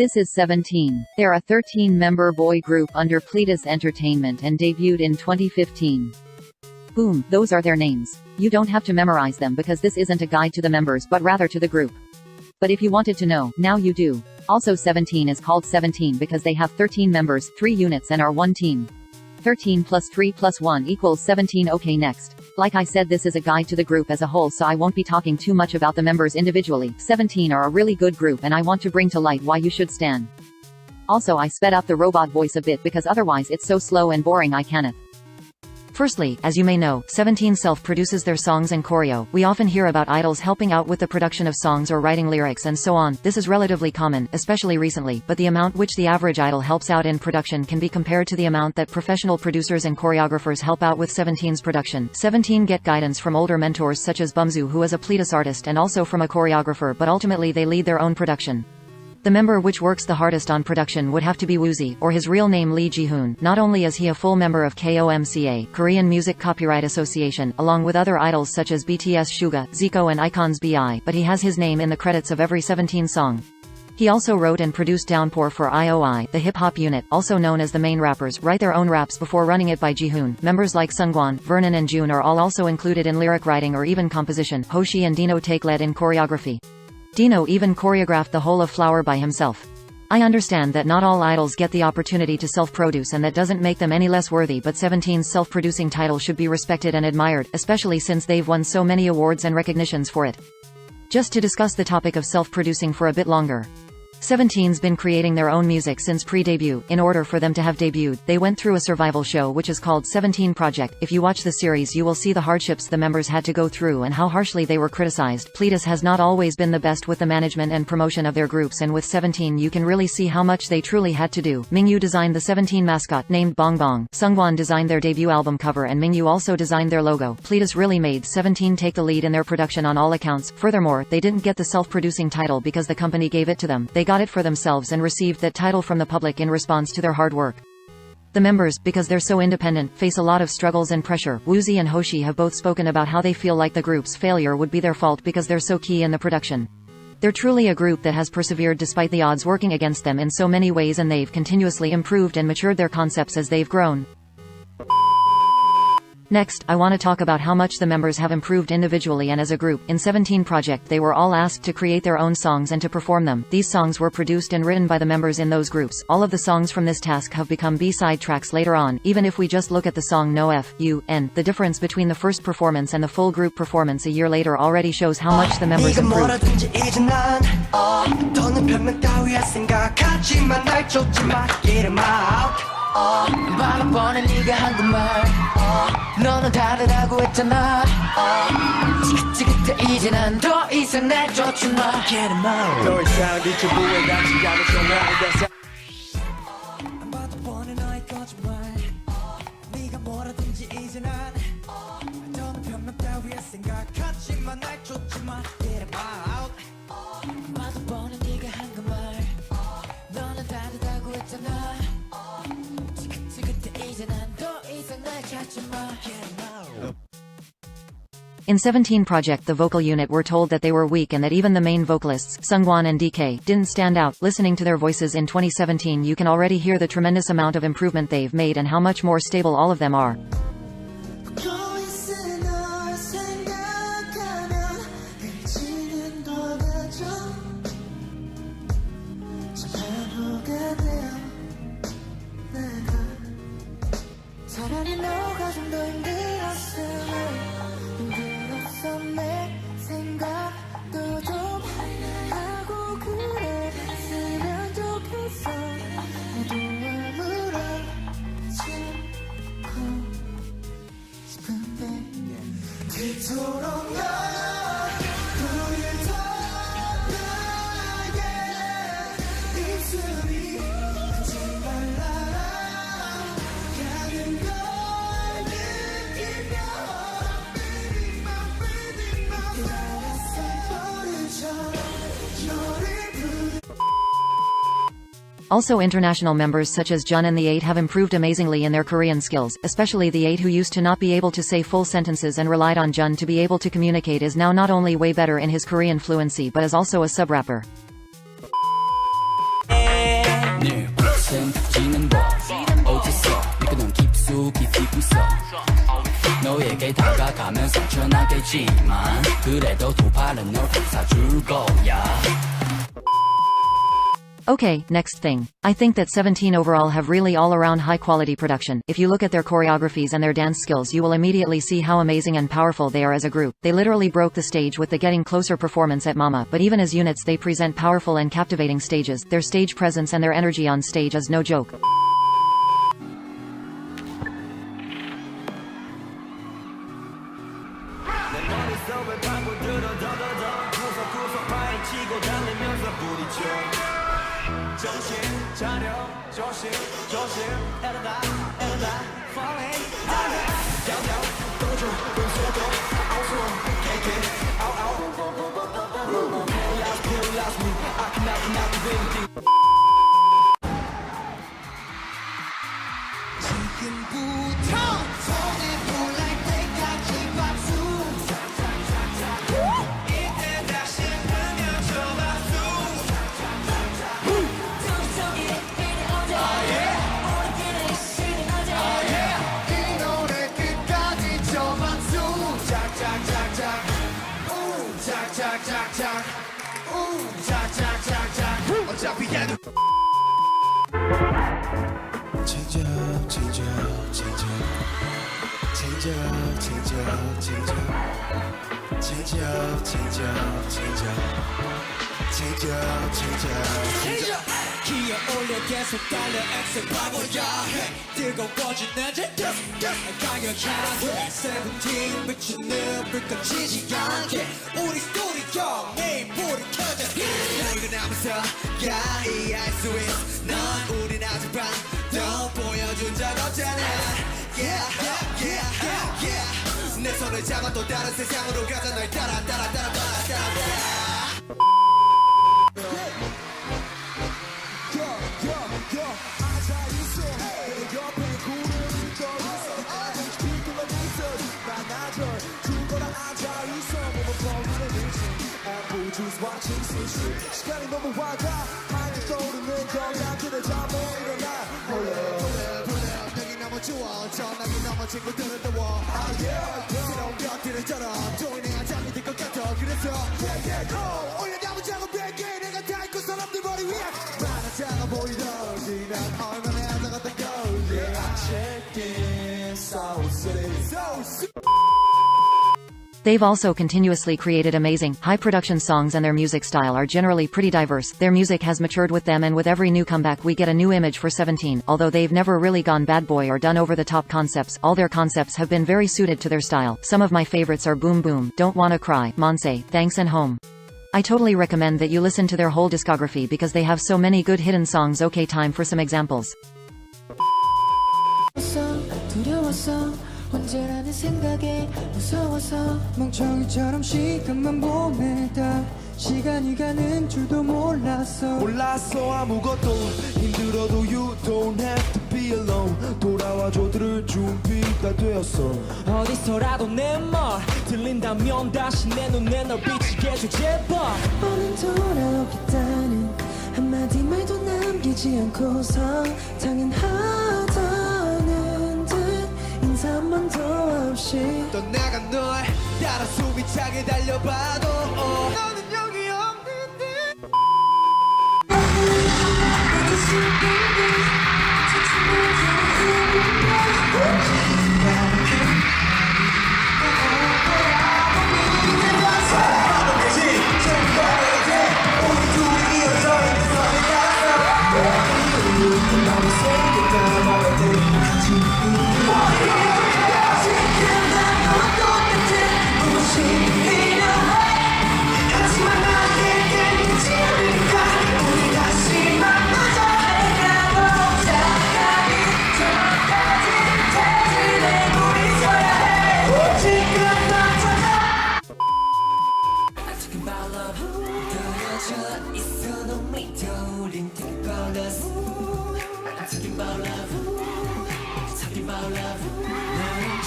This is 17. They're a 13-member boy group under Pledis Entertainment and debuted in 2015. Boom, those are their names. You don't have to memorize them because this isn't a guide to the members but rather to the group. But if you wanted to know, now you do. Also 17 is called 17 because they have 13 members, 3 units and are one team. 13 plus 3 plus 1 equals 17. Okay, next. Like I said, this is a guide to the group as a whole, so I won't be talking too much about the members individually. 17 are a really good group and I want to bring to light why you should stan. Also, I sped up the robot voice a bit because otherwise it's so slow and boring I cannot. Firstly, as you may know, 17 self-produces their songs and choreo. We often hear about idols helping out with the production of songs or writing lyrics and so on. This is relatively common, especially recently, but the amount which the average idol helps out in production can be compared to the amount that professional producers and choreographers help out with 17's production. 17 get guidance from older mentors such as Bumzu, who is a pledis artist, and also from a choreographer, but ultimately they lead their own production. The member which works the hardest on production would have to be Woozi, or his real name Lee Ji-hoon. Not only is he a full member of KOMCA, Korean Music Copyright Association, along with other idols such as BTS Suga, Zico and iKON's BI, but he has his name in the credits of every 17 song. He also wrote and produced Downpour for IOI, the hip-hop unit, also known as the main rappers, write their own raps before running it by Ji-hoon. Members like Seungkwan, Vernon and June are all also included in lyric writing or even composition. Hoshi and Dino take lead in choreography. Dino even choreographed the whole of Flower by himself. I understand that not all idols get the opportunity to self-produce, and that doesn't make them any less worthy, but 17's self-producing title should be respected and admired, especially since they've won so many awards and recognitions for it. Just to discuss the topic of self-producing for a bit longer. 17's been creating their own music since pre-debut. In order for them to have debuted, they went through a survival show which is called 17 Project. If you watch the series, you will see the hardships the members had to go through and how harshly they were criticized. Pledis has not always been the best with the management and promotion of their groups, and with 17 you can really see how much they truly had to do. Mingyu designed the 17 mascot, named Bong Bong. Seungkwan designed their debut album cover and Mingyu also designed their logo. Pledis really made 17 take the lead in their production on all accounts. Furthermore, they didn't get the self-producing title because the company gave it to them. They got it for themselves and received that title from the public in response to their hard work. The members, because they're so independent, face a lot of struggles and pressure. Woozi and Hoshi have both spoken about how they feel like the group's failure would be their fault because they're so key in the production. They're truly a group that has persevered despite the odds working against them in so many ways, and they've continuously improved and matured their concepts as they've grown. Next, I want to talk about how much the members have improved individually and as a group. In 17 Project, they were all asked to create their own songs and to perform them. These songs were produced and written by the members in those groups. All of the songs from this task have become B-side tracks later on. Even if we just look at the song No F, U, N, the difference between the first performance and the full group performance a year later already shows how much the members improved. 바라보는 네가 한 그 말 너는 다르다고 했잖아 지긋지긋해 이제 난 더 이상 날 쫓지 마 Get him out 더 이상 뒤쳐보에 닿지 않을 동안 안 봐도 뻔해 너의 거짓말 네가 뭐라든지 이제 난 더는 변명 따위에 생각하지 마 날 쫓지 마 Get him out 안 봐도 뻔해 네가 한 그 말 너는 다르다고 했잖아 In 17 Project, the vocal unit were told that they were weak and that even the main vocalists, Seungkwan and DK, didn't stand out. Listening to their voices in 2017, you can already hear the tremendous amount of improvement they've made and how much more stable all of them are. 차라리 너가 좀 더 힘들었으면 힘들었어 내 생각도 좀 하고 그랬으면 좋겠어 나도 아무렇지 않고 싶은데 그토록 너 Also, international members such as Jun and the 8 have improved amazingly in their Korean skills, especially the 8, who used to not be able to say full sentences and relied on Jun to be able to communicate, is now not only way better in his Korean fluency but is also a sub-rapper. 가면 상처나겠지만 그래도 두 팔은 널 감싸줄 거야. Okay, next thing. I think that 17 overall have really all-around high-quality production. If you look at their choreographies and their dance skills, you will immediately see how amazing and powerful they are as a group. They literally broke the stage with the Getting Closer performance at Mama, but even as units they present powerful and captivating stages. Their stage presence and their energy on stage is no joke. 정신 차려 조심 조심 에러다 falling down 도저 동서도 아웃으로 KK 아웃 last me I cannot think 지금부터 손에 불날 때까지 박수 이때 다시 흘려줘 박수 어차피 얘도 Change up, change up, change up Change up, change up, change up Change up, change up, change up Change up, change up, change up 기어 올려 계속 달려 엑셀 바보야 뜨거워지는 제트 강력하게 세븐틴 미치는 불 꺼지지 않게 우리 스토리요 매일 불이 켜져 나 일어나면서 이해할 수 있어 넌 우린 아직 반도 보여준 적 없잖아 Yeah, yeah, yeah, yeah 내 손을 잡아 또 다른 세상으로 가자 널 따라 시간이 너무 와가 하얀 떠오르는 거야들을 잠에 일어나 여기 너무 추워 전화기 너무 친구들은 더워 새로운 벽들은처럼 또 내가 잠이 들 것 같아 그래서 올려다보 작업할게 내가 다 있고 사람들 머리 위에 많아 작아 보이던지 난 얼마나 안나갔던 거지 Check in Soul City They've also continuously created amazing, high-production songs and their music style are generally pretty diverse. Their music has matured with them and with every new comeback we get a new image for 17. Although they've never really gone bad boy or done over-the-top concepts, all their concepts have been very suited to their style. Some of my favorites are Boom Boom, Don't Wanna Cry, Monse, Thanks and Home. I totally recommend that you listen to their whole discography because they have so many good hidden songs. Okay, time for some examples. 언제라는 생각에 무서워서 멍청이처럼 시간만 보내다 시간이 가는 줄도 몰랐어 아무것도 힘들어도 You don't have to be alone 돌아와줘 들을 준비가 되었어 어디서라도 내 말 들린다면 다시 내 눈에 널 비치게 해줘 제발 너는 돌아오겠다는 한마디 말도 남기지 않고서 당연하다는 듯 인사만 더 없이 떠나간 널 따라 숨이 차게 달려봐도 너는 여기 없는데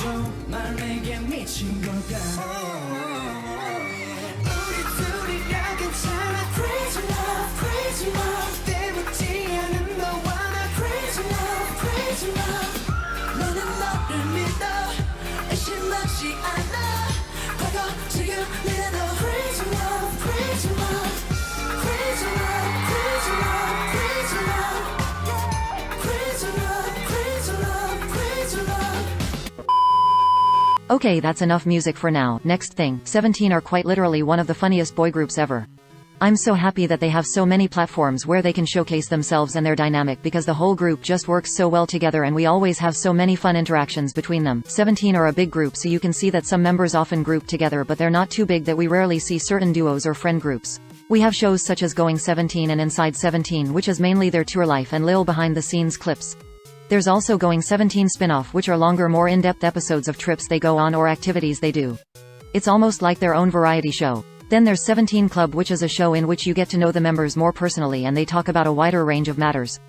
정말 내게 미친 걸까 우리 둘이라 괜찮아 Crazy love, crazy love 때묻지 않은 너와 나 Crazy love, crazy love 너는 너를 믿어 의심하지 않아 Okay, that's enough music for now. Next thing, 17 are quite literally one of the funniest boy groups ever. I'm so happy that they have so many platforms where they can showcase themselves and their dynamic because the whole group just works so well together and we always have so many fun interactions between them. 17 are a big group, so you can see that some members often group together, but they're not too big that we rarely see certain duos or friend groups. We have shows such as Going 17 and Inside 17, which is mainly their tour life and little behind the scenes clips. There's also Going 17 spin-off, which are longer, more in-depth episodes of trips they go on or activities they do. It's almost like their own variety show. Then there's 17 Club, which is a show in which you get to know the members more personally and they talk about a wider range of matters.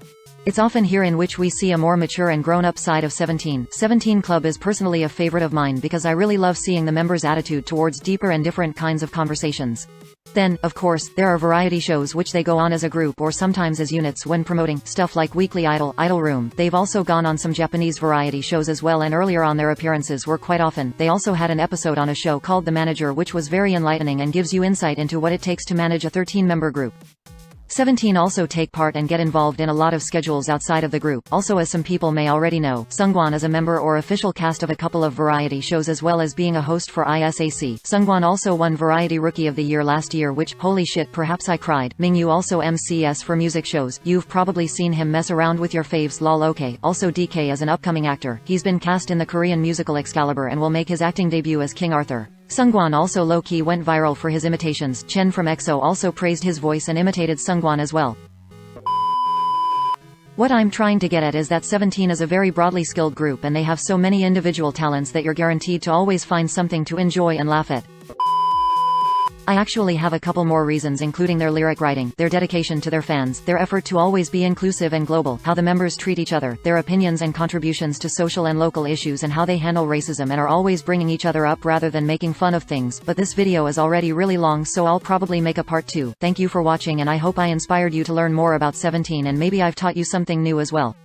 It's often here in which we see a more mature and grown-up side of 17. 17 Club is personally a favorite of mine because I really love seeing the members' attitude towards deeper and different kinds of conversations. Then, of course, there are variety shows which they go on as a group or sometimes as units when promoting stuff like Weekly Idol, Idol Room. They've also gone on some Japanese variety shows as well, and earlier on their appearances were quite often. They also had an episode on a show called The Manager, which was very enlightening and gives you insight into what it takes to manage a 13-member group. 17 also take part and get involved in a lot of schedules outside of the group. Also, as some people may already know, Seungkwan is a member or official cast of a couple of variety shows as well as being a host for ISAC. Seungkwan also won Variety Rookie of the Year last year, which, holy shit, perhaps I cried. Mingyu also MCs for music shows. You've probably seen him mess around with your faves, lol. Okay. Also, DK is an upcoming actor. He's been cast in the Korean musical Excalibur and will make his acting debut as King Arthur. Seungkwan also low-key went viral for his imitations. Chen from EXO also praised his voice and imitated Seungkwan as well. What I'm trying to get at is that 17 is a very broadly skilled group and they have so many individual talents that you're guaranteed to always find something to enjoy and laugh at. I actually have a couple more reasons, including their lyric writing, their dedication to their fans, their effort to always be inclusive and global, how the members treat each other, their opinions and contributions to social and local issues, and how they handle racism and are always bringing each other up rather than making fun of things. But this video is already really long, so I'll probably make a part 2. Thank you for watching and I hope I inspired you to learn more about 17 and maybe I've taught you something new as well.